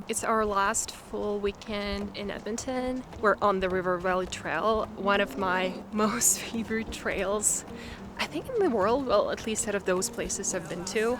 It's our last full weekend in Edmonton. We're on the River Valley Trail, one of my most favorite trails, I think, in the world. Well, at least out of those places I've been to.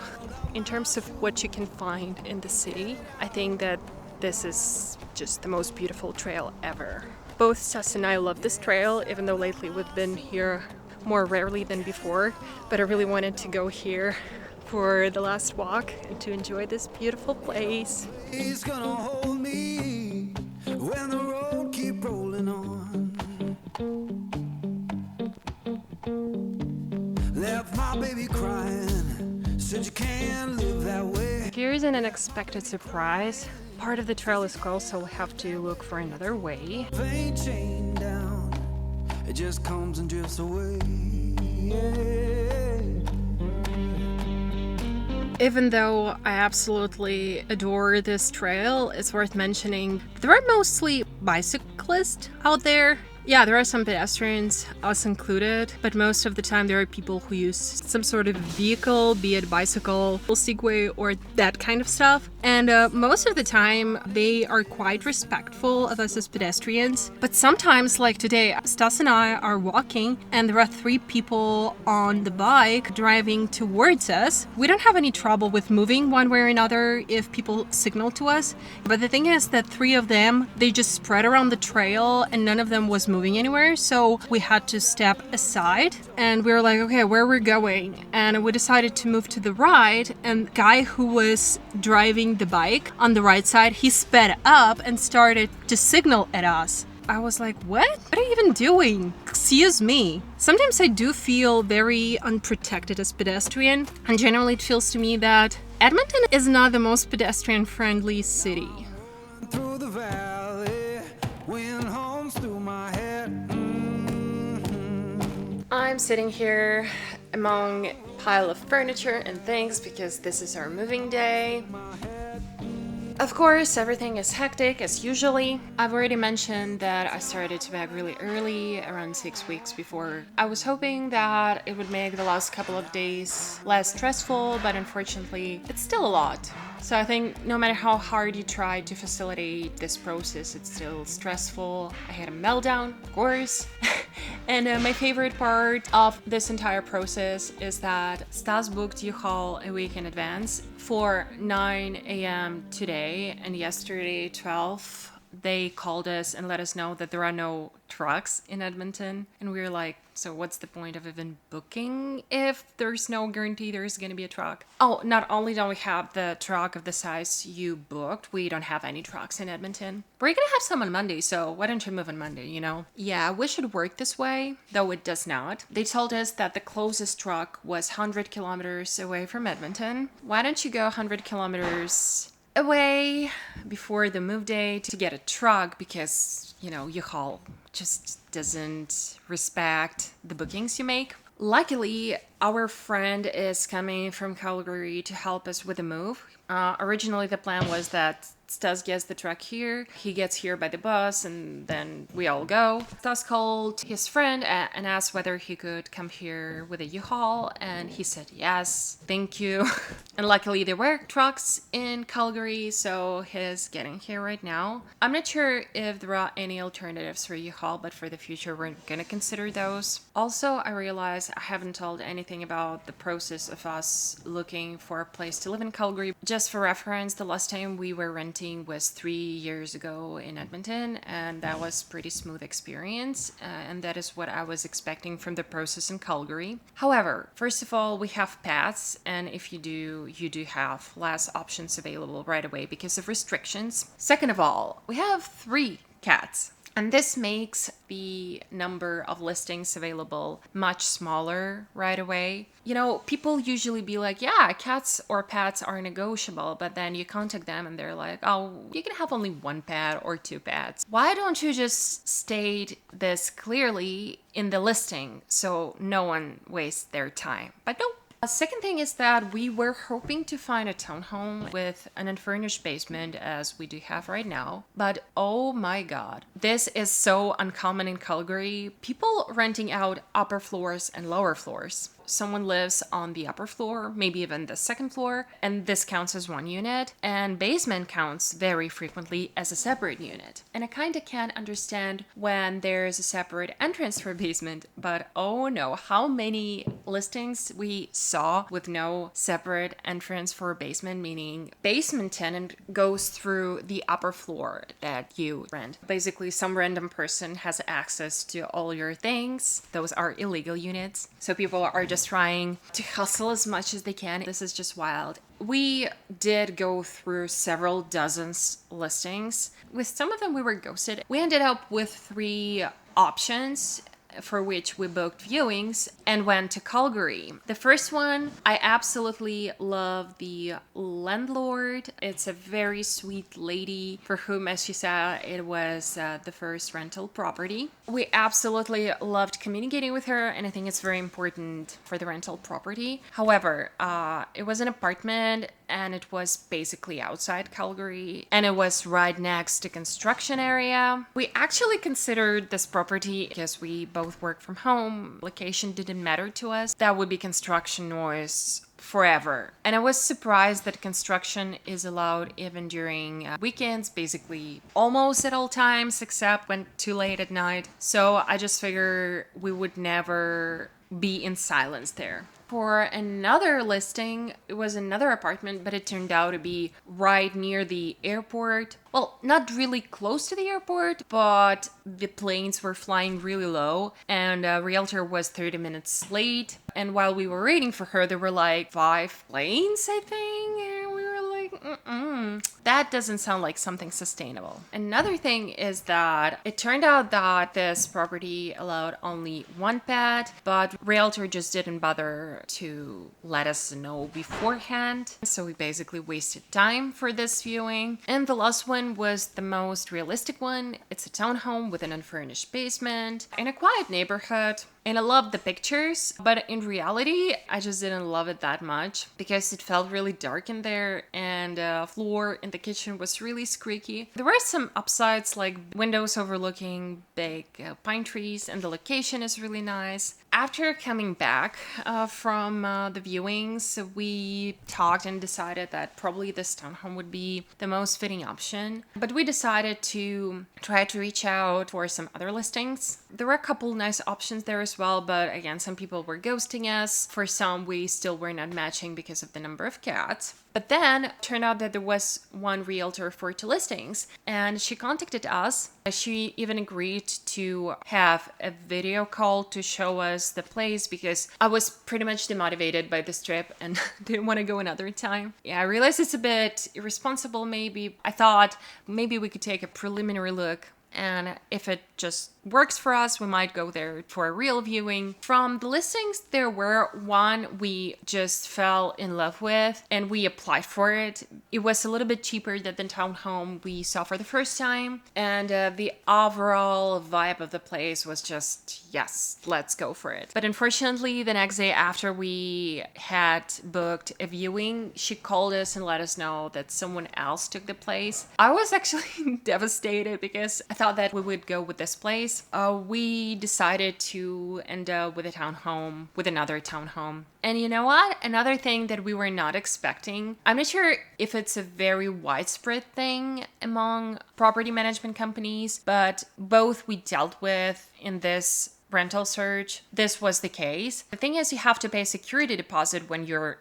In terms of what you can find in the city, I think that this is just the most beautiful trail ever. Both Stas and I love this trail, even though lately we've been here more rarely than before, but I really wanted to go here for the last walk and to enjoy this beautiful place. He's gonna hold me when the road keep rolling on. Left my baby crying, said you can't live that way. Here's an unexpected surprise. Part of the trail is closed, so we have to look for another way. Ain't chained down, it just comes and drifts away. Even though I absolutely adore this trail, it's worth mentioning there are mostly bicyclists out there. Yeah, there are some pedestrians, us included, but most of the time there are people who use some sort of vehicle, be it bicycle, Segway, or that kind of stuff. And most of the time they are quite respectful of us as pedestrians. But sometimes, like today, Stas and I are walking and there are 3 people on the bike driving towards us. We don't have any trouble with moving one way or another if people signal to us. But the thing is that 3 of them, they just spread around the trail and none of them was moving anywhere, so we had to step aside and we were like, okay, where we're going? And we decided to move to the right, and the guy who was driving the bike on the right side, he sped up and started to signal at us. I was like, what are you even doing? Excuse me. Sometimes I do feel very unprotected as pedestrian, and generally it feels to me that Edmonton is not the most pedestrian friendly city. Through the valley, wind hums through my head. I'm sitting here among a pile of furniture and things because this is our moving day. Of course, everything is hectic as usually. I've already mentioned that I started to pack really early, around 6 weeks before. I was hoping that it would make the last couple of days less stressful, but unfortunately, it's still a lot. So I think no matter how hard you try to facilitate this process, it's still stressful. I had a meltdown, of course. And my favorite part of this entire process is that Stas booked Uhaul a week in advance for 9 a.m. today, and yesterday 12 they called us and let us know that there are no trucks in Edmonton, and we were like, so what's the point of even booking if there's no guarantee there's gonna be a truck? Oh, not only don't we have the truck of the size you booked, we don't have any trucks in Edmonton. We're gonna have some on Monday, so why don't you move on Monday, you know? Yeah, I wish it worked this way, though it does not. They told us that the closest truck was 100 kilometers away from Edmonton. Why don't you go 100 kilometers away before the move day to get a truck, because, you know, Uhaul just doesn't respect the bookings you make. Luckily, our friend is coming from Calgary to help us with the move. Originally, the plan was that Stas gets the truck here, he gets here by the bus, and then we all go. Stas called his friend and asked whether he could come here with a U-Haul, and he said yes, thank you. And luckily there were trucks in Calgary, so he's getting here right now. I'm not sure if there are any alternatives for U-Haul, but for the future we're gonna consider those. Also, I realized I haven't told anything about the process of us looking for a place to live in Calgary. Just for reference, the last time we were renting was 3 years ago in Edmonton, and that was pretty smooth experience, and that is what I was expecting from the process in Calgary. However, first of all, we have pets, and if you do have less options available right away because of restrictions. Second of all, we have 3 cats. And this makes the number of listings available much smaller right away. You know, people usually be like, yeah, cats or pets are negotiable, but then you contact them and they're like, oh, you can have only 1 pet or 2 pets. Why don't you just state this clearly in the listing so no one wastes their time? But no. A second thing is that we were hoping to find a townhome with an unfurnished basement, as we do have right now. But oh my god, this is so uncommon in Calgary. People renting out upper floors and lower floors. someone lives on the upper floor, maybe even the second floor, and this counts as one unit, and basement counts very frequently as a separate unit. And I kind of can understand when there's a separate entrance for basement, but oh no, how many listings we saw with no separate entrance for basement, meaning basement tenant goes through the upper floor that you rent. Basically, some random person has access to all your things. Those are illegal units. So people are just trying to hustle as much as they can. This is just wild. We did go through several dozens listings. With some of them, we were ghosted. We ended up with 3 options for which we booked viewings and went to Calgary. The first one, I absolutely love the landlord. It's a very sweet lady for whom, as she said, it was the first rental property. We absolutely loved communicating with her, and I think it's very important for the rental property. However, it was an apartment and it was basically outside Calgary, and it was right next to construction area. We actually considered this property because we both work from home. Location didn't matter to us. That would be construction noise forever. And I was surprised that construction is allowed even during weekends, basically almost at all times, except when too late at night. So I just figured we would never be in silence there. For another listing, it was another apartment, but it turned out to be right near the airport. Well, not really close to the airport, but the planes were flying really low, and a realtor was 30 minutes late. And while we were waiting for her, there were like 5 planes, I think, and we were like, that doesn't sound like something sustainable. Another thing is that it turned out that this property allowed only 1 pet, but realtor just didn't bother to let us know beforehand. So we basically wasted time for this viewing. And the last one was the most realistic one. It's a townhome with an unfurnished basement in a quiet neighborhood. And I loved the pictures, but in reality, I just didn't love it that much because it felt really dark in there, and the floor in the kitchen was really squeaky. There were some upsides, like windows overlooking big pine trees, and the location is really nice. After coming back from the viewings, we talked and decided that probably this townhome would be the most fitting option. But we decided to try to reach out for some other listings. There were a couple nice options there as well, but again, some people were ghosting us. For some, we still were not matching because of the number of cats. But then it turned out that there was one realtor for 2 listings, and she contacted us. She even agreed to have a video call to show us the place because I was pretty much demotivated by this trip and didn't want to go another time. Yeah, I realized it's a bit irresponsible maybe. I thought maybe we could take a preliminary look, and if it just works for us, we might go there for a real viewing. From the listings, there were one we just fell in love with and we applied for it. It was a little bit cheaper than the townhome we saw for the first time, and the overall vibe of the place was just, yes, let's go for it. But unfortunately, the next day after we had booked a viewing, she called us and let us know that someone else took the place. I was actually devastated because I thought that we would go with this place. We decided to end up with another townhome. And you know what? Another thing that we were not expecting, I'm not sure if it's a very widespread thing among property management companies, but both we dealt with in this rental search, this was the case. The thing is, you have to pay a security deposit when you're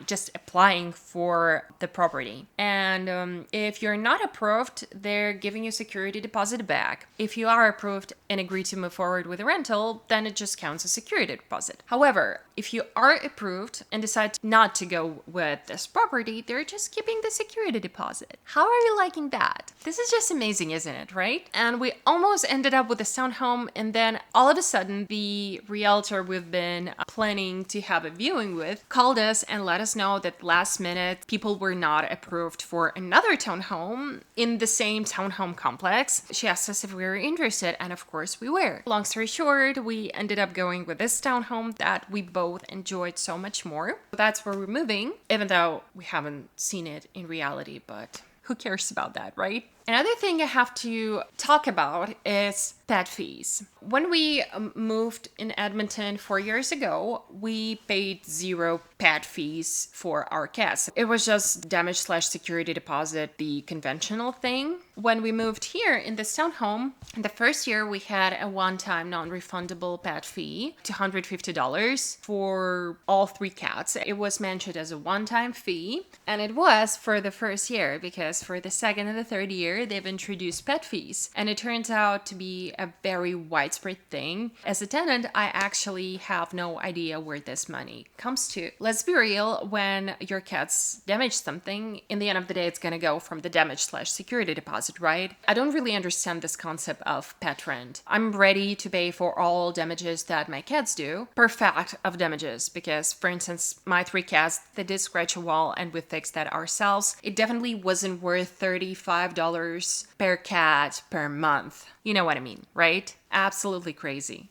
just applying for the property. And if you're not approved, they're giving you security deposit back. If you are approved and agree to move forward with a rental, then it just counts as security deposit. However, if you are approved and decide not to go with this property, they're just keeping the security deposit. How are you liking that? This is just amazing, isn't it, right? And we almost ended up with a townhome, and then all of a sudden, the realtor we've been planning to have a viewing with called us and let us know that last minute people were not approved for another townhome in the same townhome complex. She asked us if we were interested, and of course we were. Long story short, we ended up going with this townhome that we both enjoyed so much more. That's where we're moving, even though we haven't seen it in reality, but who cares about that, right? Another thing I have to talk about is pet fees. When we moved in Edmonton 4 years ago, we paid zero pet fees for our cats. It was just damage/security deposit, the conventional thing. When we moved here in this townhome, the first year we had a one-time non-refundable pet fee, $250 for all 3 cats. It was mentioned as a one-time fee, and it was for the first year, because for the second and the third year they've introduced pet fees, and it turns out to be a very widespread thing. As a tenant, I actually have no idea where this money comes to. Let's be real, when your cats damage something, in the end of the day it's gonna go from the damage/security deposit, right? I don't really understand this concept of pet rent. I'm ready to pay for all damages that my cats do, per fact of damages, because for instance, my 3 cats, they did scratch a wall and we fixed that ourselves. It definitely wasn't worth $35 per cat per month. You know what I mean, right? Absolutely crazy.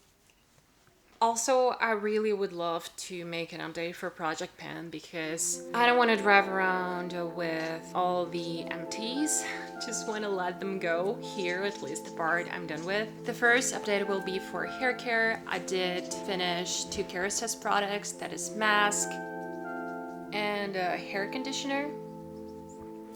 Also, I really would love to make an update for Project Pen, because I don't want to drive around with all the empties. Just want to let them go here, at least the part I'm done with. The first update will be for hair care. I did finish 2 Kerastase products, that is mask and a hair conditioner.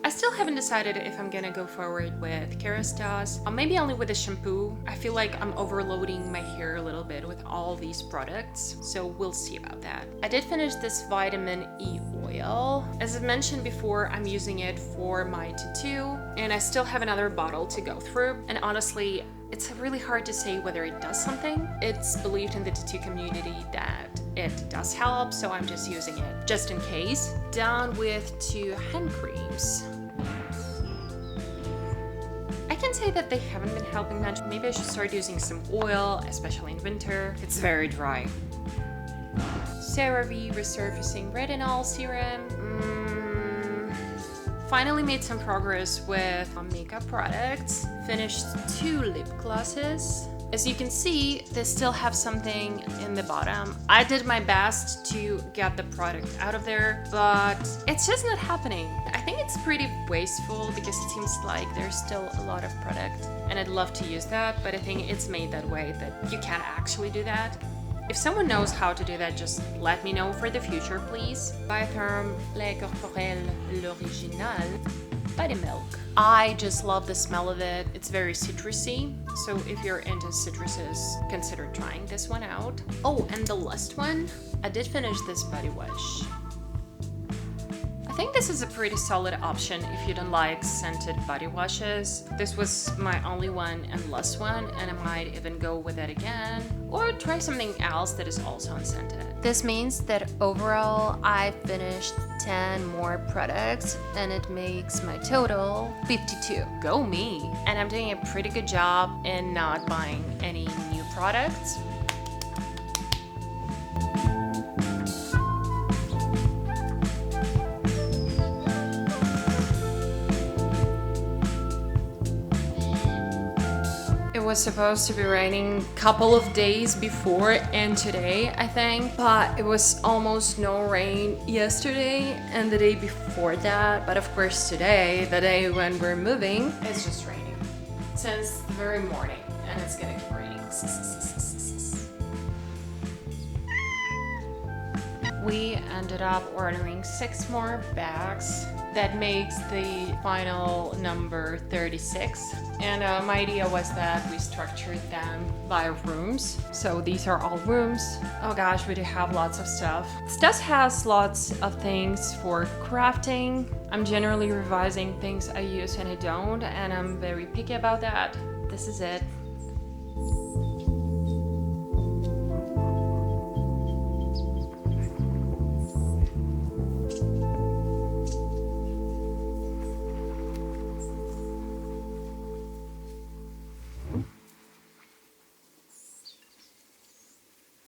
I still haven't decided if I'm gonna go forward with Kerastase, or maybe only with the shampoo. I feel like I'm overloading my hair a little bit with all these products, so we'll see about that. I did finish this vitamin E oil. As I mentioned before, I'm using it for my tattoo, and I still have another bottle to go through, and honestly, it's really hard to say whether it does something. It's believed in the tattoo community that it does help, so I'm just using it just in case. Down with 2 hand creams. I can say that they haven't been helping much. Maybe I should start using some oil, especially in winter. It's very dry. CeraVe Resurfacing Retinol Serum. Finally made some progress with makeup products. Finished 2 lip glosses. As you can see, they still have something in the bottom. I did my best to get the product out of there, but it's just not happening. I think it's pretty wasteful, because it seems like there's still a lot of product, and I'd love to use that, but I think it's made that way that you can't actually do that. If someone knows how to do that, just let me know for the future, please. Biotherm Lait Corporel L'Original Body Milk. I just love the smell of it. It's very citrusy, so if you're into citruses, consider trying this one out. Oh, and the last one, I did finish this body wash. I think this is a pretty solid option if you don't like scented body washes. This was my only one and last one, and I might even go with it again, or try something else that is also unscented. This means that overall I finished 10 more products, and it makes my total 52. Go me! And I'm doing a pretty good job in not buying any new products. It was supposed to be raining a couple of days before and today, I think, but it was almost no rain yesterday and the day before that. But of course today, the day when we're moving, it's just raining since the very morning, and it's gonna keep raining. We ended up ordering 6 more bags. That makes the final number 36. And my idea was that we structured them by rooms. So these are all rooms. Oh gosh, we do have lots of stuff. This has lots of things for crafting. I'm generally revising things I use and I don't, and I'm very picky about that. This is it.